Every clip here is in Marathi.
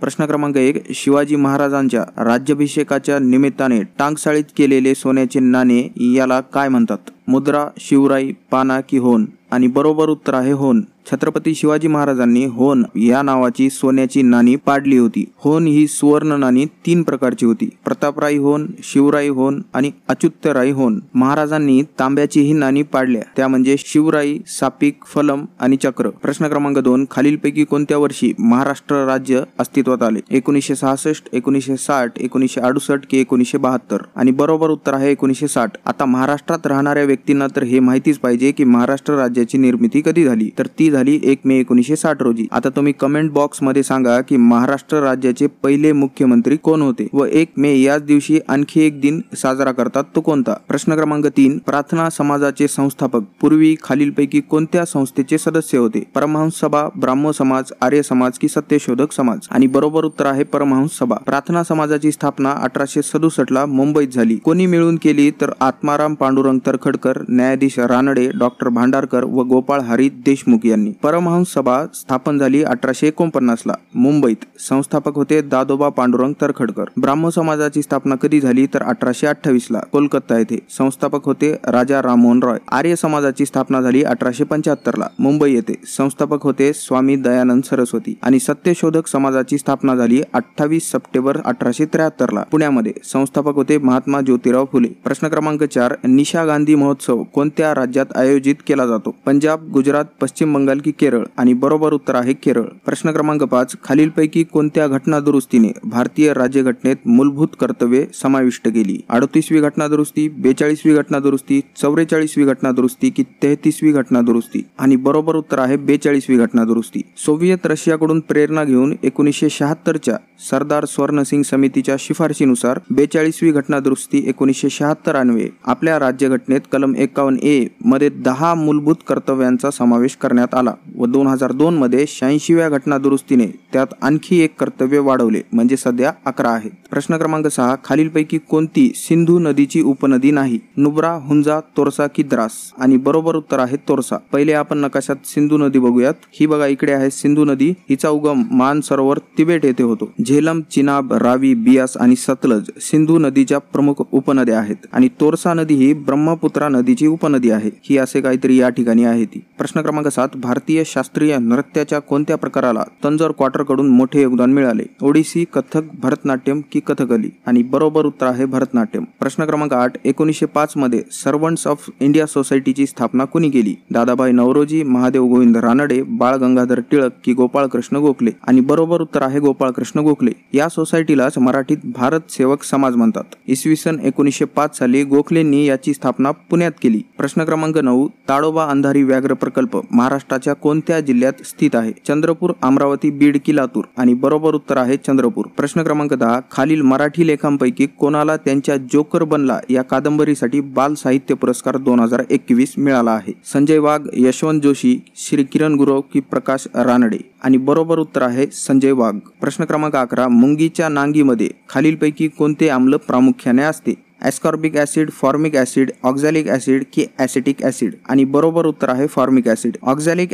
प्रश्न क्रमांक 1. शिवाजी महाराजांच्या राज्याभिषेकाच्या निमित्ताने टांगसाळीत केलेले सोन्याचे नाणे याला काय म्हणतात? मुद्रा, शिवराई, पाना की होन? आणि बरोबर उत्तर आहे होन. छत्रपती शिवाजी महाराजांनी होन या नावाची सोन्याची नाणी पाडली होती. होन ही सुवर्ण नाणी 3 प्रकारची होती. प्रतापराई होन, शिवराई होन आणि अच्युतराई होन. महाराजांनी तांब्याचीही नाणी पाडल्या, त्या म्हणजे शिवराई, सापिक, फलम आणि चक्र. प्रश्न क्रमांक 2. खालीलपैकी कोणत्या वर्षी महाराष्ट्र राज्य अस्तित्वात आले? 1966, 1960, 1968 की 1972? आणि बरोबर उत्तर आहे 1960. आता महाराष्ट्रात राहणाऱ्या व्यक्तींना तर हे माहितीच पाहिजे की महाराष्ट्र राज्याची निर्मिती कधी झाली, तर ती झाली 1 मे 1960 रोजी. आता तुम्ही कमेंट बॉक्स मध्ये सांगा की महाराष्ट्र राज्याचे पहिले मुख्यमंत्री कोण होते व 1 मे याच दिवशी आणखी एक दिन साजरा करतात, तो कोणता? प्रश्न क्रमांक 3. प्रार्थना समाजाचे संस्थापक पूर्वी खालीलपैकी कोणत्या संस्थेचे सदस्य होते? परमहंस सभा, ब्राह्मो समाज, आर्य समाज की सत्यशोधक समाज? आणि बरोबर उत्तर आहे परमहंस सभा. प्रार्थना समाजाची स्थापना 1867 ला मुंबईत झाली. कोणी मिळून केली? तर आत्माराम पांडुरंग तरखडकर, न्यायाधीश रानडे, डॉक्टर भांडारकर व गोपाळ हरी देशमुख यांनी. परमहंस सभा स्थापन झाली 1849 ला मुंबईत. संस्थापक होते दादोबा पांडुरंग तरखडकर. ब्राह्मो समाजाची स्थापना कधी झाली? तर 1828 ला कोलकाता येथे. संस्थापक होते राजा राममोहन रॉय. आर्य समाजाची स्थापना झाली 1875 ला मुंबई येथे. संस्थापक होते स्वामी दयानंद सरस्वती. आणि सत्यशोधक समाजाची स्थापना झाली 28 सप्टेंबर 1873 ला पुण्यामध्ये. संस्थापक होते महात्मा ज्योतिराव फुले. प्रश्न क्रमांक 4. निशा गांधी महोत्सव कोणत्या राज्यात आयोजित केला जातो? पंजाब, गुजरात, पश्चिम बंगाल की केरळ? आणि बरोबर उत्तर आहे केरळ. प्रश्न क्रमांक 5. खालीलपैकी कोणत्या घटना दुरुस्तीने भारतीय राज्यघटनेत मूलभूत कर्तव्ये समाविष्ट केली? 38वी घटना दुरुस्ती, 42वी घटना दुरुस्ती, 44वी घटना दुरुस्ती की 33वी घटना दुरुस्ती? आणि बरोबर उत्तर आहे 42वी घटना दुरुस्ती. सोव्हिएत रशियाकडून प्रेरणा घेऊन 1976च्या सरदार स्वर्णसिंग समितीच्या शिफारशीनुसार 42वी घटना दुरुस्ती 1976 अन्वये आपल्या राज्यघटनेत कलम 51A मध्ये 10 मूलभूत कर्तव्यांचा समावेश करण्यात आला व 2002 मध्ये 86व्या घटना दुरुस्तीने त्यात आणखी एक कर्तव्य वाढवले, म्हणजे सध्या 11 आहेत. प्रश्न क्रमांक 6. खालीलपैकी कोणती सिंधू नदीची उपनदी नाही? नुब्रा, हुंजा, तोरसा की द्रास? आणि बरोबर उत्तर आहे तोरसा. पहिले आपण नकाशात सिंधू नदी बघूयात. ही बघा, इकडे आहे सिंधू नदी. हिचा उगम मान सरोवर तिबेट येथे होतो. झेलम, चिनाब, रावी, बियास आणि सतलज सिंधू नदीच्या प्रमुख उपनद्या आहेत. आणि तोरसा नदी ही ब्रह्मपुत्रा नदीची उपनदी आहे. ही असे काहीतरी या ठिकाणी आहे ती. प्रश्न क्रमांक 7. भारतीय शास्त्रीय नृत्याच्या कोणत्या प्रकाराला तंजोर क्वार्टर कडून मोठे योगदान मिळाले? ओडिसी, कथक, भरतनाट्यम की कथकली? आणि बरोबर उत्तर आहे भरतनाट्यम. प्रश्न क्रमांक 8. 1905 मध्ये सर्वंट्स ऑफ इंडिया सोसायटीची स्थापना कुणी केली? दादाभाई नौरोजी, महादेव गोविंद रानडे, बाळ गंगाधर टिळक की गोपाळकृष्ण गोखले? आणि बरोबर उत्तर आहे गोपाळकृष्ण गोखले. या सोसायटीलाच मराठीत भारत सेवक समाज म्हणतात. इसवी सन 1905 साली गोखलेंनी याची स्थापना पुण्यात केली. प्रश्न क्रमांक 9. ताडोबा अंधारी व्याघ्र प्रकल्प महाराष्ट्राच्या कोणत्या जिल्ह्यात स्थित आहे? चंद्रपूर, अमरावती, बीड की लातूर? आणि बरोबर उत्तर आहे चंद्रपूर. प्रश्न क्रमांक 10. खालील मराठी लेखांपैकी कोणाला त्यांच्या जोकर बनला या कादंबरीसाठी बाल साहित्य पुरस्कार 2021 मिळाला आहे? संजय वाघ, यशवंत जोशी, श्री किरण गुरव की प्रकाश रानडे? आणि बरोबर उत्तर आहे संजय वाघ. प्रश्न क्रमांक 11. मुंगीच्या नांगीमध्ये खालीलपैकी कोणते आम्ल प्रामुख्याने असते? Ascorbic acid, formic acid, oxalic acid की ॲसिटिक ॲसिड? आणि बरोबर उत्तर आहे फॉर्मिक ॲसिड. ऑक्झॅलिक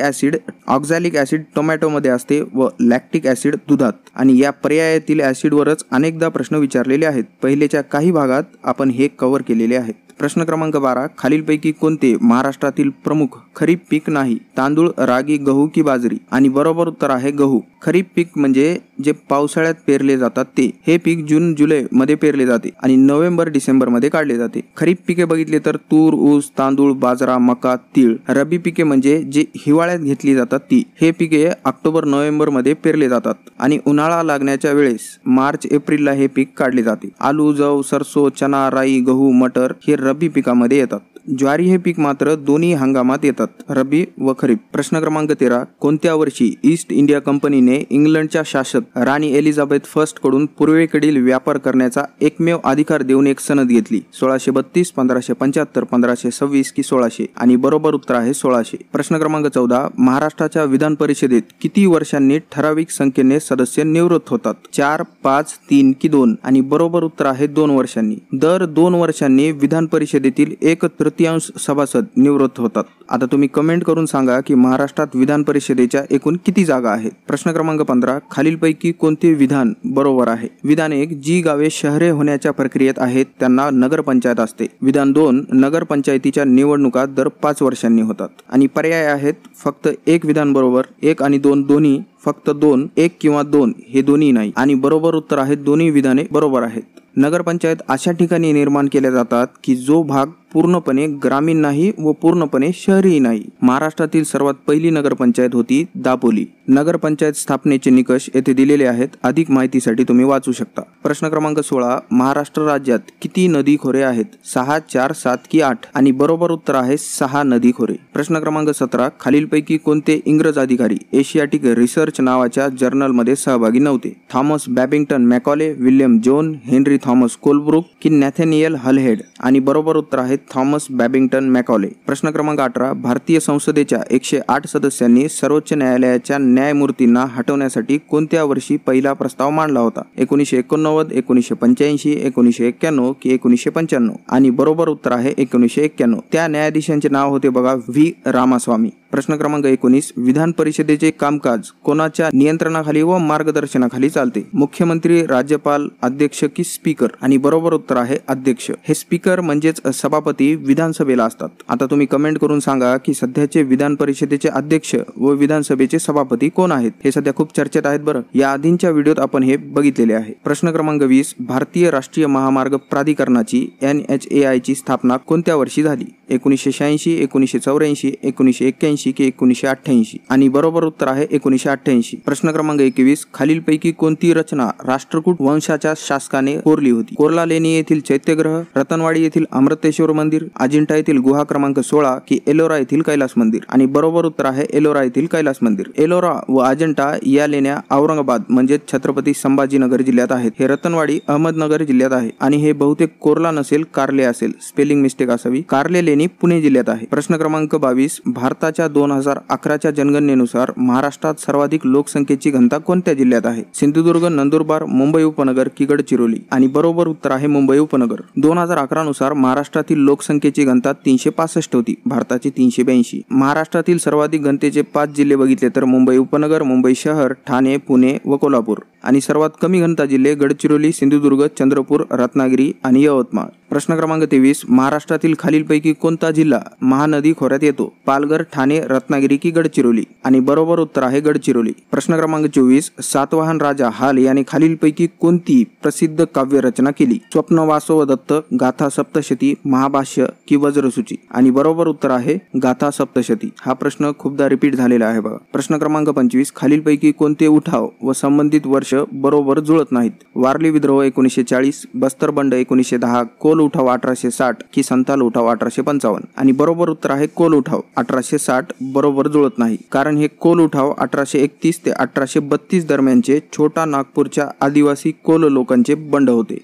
ॲसिड टोमॅटोमध्ये असते व लॅक्टिक ॲसिड दुधात. आणि या पर्यायातील ॲसिडवरच अनेकदा प्रश्न विचारलेले आहेत. पहिलेच्या काही भागात आपण हे कव्हर केलेले आहेत. प्रश्न क्रमांक 12. खालीलपैकी कोणते महाराष्ट्रातील प्रमुख खरीप पीक नाही? तांदूळ, रागी, गहू की बाजरी? आणि बरोबर उत्तर आहे गहू. खरीप पीक म्हणजे जे पावसाळ्यात पेरले जातात ते. हे पीक जून जुलै मध्ये पेरले जाते आणि नोव्हेंबर डिसेंबर मध्ये काढले जाते. खरीप पिके बघितले तर तूर, ऊस, तांदूळ, बाजरा, मका, तीळ. रब्बी पिके म्हणजे जे हिवाळ्यात घेतली जातात ती. हे पिके ऑक्टोबर नोव्हेंबर मध्ये पेरले जातात आणि उन्हाळा लागण्याच्या वेळेस मार्च एप्रिलला हे पीक काढले जाते. आलू, जव, सरसो, चना, राई, गहू, मटर हे रब्बी पिकामध्ये येतात. ज्वारी हे पीक मात्र दोन्ही हंगामात येतात, रब्बी व खरीप. प्रश्न क्रमांक 13. कोणत्या वर्षी ईस्ट इंडिया कंपनीने इंग्लंडच्या शासक राणी एलिझाबेथ फर्स्ट कडून पूर्वेकडील व्यापार करण्याचा एकमेव अधिकार देऊन एक सनद घेतली? 1632, 1575, 1526 की 1600? आणि बरोबर उत्तर आहे 1600. प्रश्न क्रमांक 14. महाराष्ट्राच्या विधान परिषदेत किती वर्षांनी ठराविक संख्येने सदस्य निवृत्त होतात? 4, 5, 3 की 2? आणि बरोबर उत्तर आहे 2 वर्षांनी. दर 2 वर्षांनी विधान परिषदेतील 1/3 1/3 सभासद निवृत्त होतात. आता तुम्ही कमेंट करून सांगा की महाराष्ट्रात विधान परिषदेच्या एकूण किती जागा आहेत. प्रश्न क्रमांक 15, खालीलपैकी कोणते विधान बरोबर आहे. विधान 1, जी गावे शहरे होण्याच्या प्रक्रियेत आहेत त्यांना नगरपंचायत असते. विधान 2, नगरपंचायतीच्या निवडणुका दर 5 वर्षांनी होतात. आणि पर्याय आहेत फक्त एक विधान बरोबर, 1 आणि 2 दोन्ही, फक्त 2, 1 किंवा 2 हे दोन्ही नाही. आणि बरोबर उत्तर आहे दोन्ही विधाने बरोबर आहेत. नगरपंचायत अशा ठिकाणी निर्माण केल्या जातात की जो भाग पूर्णपणे ग्रामीण नाही व पूर्णपणे शहरी नाही. महाराष्ट्रातील सर्वात पहिली नगरपंचायत होती दापोली. नगरपंचायत स्थापनेचे निकष येथे दिलेले आहेत. अधिक माहितीसाठी तुम्ही वाचू शकता. प्रश्न क्रमांक 16, महाराष्ट्र राज्यात किती नदी खोरे आहेत. 6, 4, 7 की 8. आणि बरोबर उत्तर आहे 6 नदी खोरे. प्रश्न क्रमांक 17, खालीलपैकी कोणते इंग्रज अधिकारी एशियाटिक रिसर्च नावाच्या जर्नलमध्ये सहभागी नव्हते. Thomas Babington Macaulay, William Jones, Henry Thomas Colebrooke की नॅथॅनियल हलहेड. आणि बरोबर उत्तर आहे थॉमस बॅबिंग्टन मॅकॉले. प्रश्न क्रमांक 18, भारतीय संसदेच्या 108 सदस्यांनी सर्वोच्च न्यायालयाच्या न्यायमूर्तींना हटवण्यासाठी कोणत्या वर्षी पहिला प्रस्ताव मांडला होता. 1989, 1985, 1991 की 1995. आणि बरोबर उत्तर आहे 1991. त्या न्यायाधीशांचे नाव होते बघा व्ही रामास्वामी. प्रश्न क्रमांक 19, विधान परिषदेचे कामकाज कोणाच्या नियंत्रणाखाली व मार्गदर्शनाखाली चालते. मुख्यमंत्री, राज्यपाल, अध्यक्ष की स्पीकर. आणि बरोबर उत्तर आहे अध्यक्ष. हे स्पीकर म्हणजेच सभापती विधानसभेला असतात. आता तुम्ही कमेंट करून सांगा की सध्याचे विधान परिषदेचे अध्यक्ष व विधानसभेचे सभापती कोण आहेत. हे सध्या खूप चर्चेत आहेत बरं. या आधींच्या व्हिडिओत आपण हे बघितलेले आहे. प्रश्न क्रमांक 20, भारतीय राष्ट्रीय महामार्ग प्राधिकरणाची NHAI ची स्थापना कोणत्या वर्षी झाली. 1986, 1984, 1981 की 1988. आणि बरोबर उत्तर आहे 1988. प्रश्न क्रमांक 21, खालीलपैकी कोणती रचना राष्ट्रकूट वंशाच्या शासकाने कोरली होती. कोरला लेणी येथील चैत्यग्रह, रतनवाडी येथील अमृतेश्वर मंदिर, अजिंठा येथील गुहा क्रमांक 16 की एलोरा येथील कैलास मंदिर. आणि बरोबर उत्तर आहे एलोरा येथील कैलास मंदिर. एलोरा व अजिंठा या लेण्या औरंगाबाद म्हणजे छत्रपती संभाजीनगर जिल्ह्यात आहेत. हे रतनवाडी अहमदनगर जिल्ह्यात आहे. आणि हे बहुतेक कोरला नसेल कार्ले असेल, स्पेलिंग मिस्टेक असावी. कार्ले लेणी पुणे जिल्ह्यात आहे. प्रश्न क्रमांक 22, भारताच्या 2011च्या जनगणनेनुसार महाराष्ट्रात सर्वाधिक लोकसंख्येची घनता कोणत्या जिल्ह्यात आहे. सिंधुदुर्ग, नंदुरबार, मुंबई उपनगर की गडचिरोली. आणि बरोबर उत्तर आहे मुंबई उपनगर. 2011 नुसार महाराष्ट्रातील लोकसंख्येची घनता 365 होती, भारताची 382. महाराष्ट्रातील सर्वाधिक घनतेचे 5 जिल्हे बघितले तर मुंबई उपनगर, मुंबई शहर, ठाणे, पुणे व कोल्हापूर. आणि सर्वात कमी घनता जिल्हे गडचिरोली, सिंधुदुर्ग, चंद्रपूर, रत्नागिरी आणि यवतमाळ. प्रश्न क्रमांक 23, महाराष्ट्रातील खालीलपैकी कोणता जिल्हा महानदी खोऱ्यात येतो. पालघर, ठाणे, रत्नागिरी की गडचिरोली. आणि बरोबर उत्तर आहे गडचिरोली. प्रश्न क्रमांक 24, सातवाहन राजा हाल याने खालीलपैकी कोणती प्रसिद्ध काव्य रचना केली. स्वप्न वासव दत्त, गाथा सप्तशती, महाभाष्य की वज्रसूची. आणि बरोबर उत्तर आहे गाथा सप्तशती. हा प्रश्न खूपदा रिपीट झालेला आहे बघा. प्रश्न क्रमांक 25, खालीलपैकी कोणते उठाव व संबंधित वर्ष बरोबर जुळत नाहीत. वारली विद्रोह 1940, बस्तर बंड 1910, कोल उठाव 1860 की संथाल उठाव 1855. आणि बरोबर उत्तर आहे कोल उठाव 1860 बरोबर जुळत नाही, कारण हे कोल उठाव 1831 ते 1832 दरम्यानचे छोटा नागपूरच्या आदिवासी कोल लोकांचे बंड होते.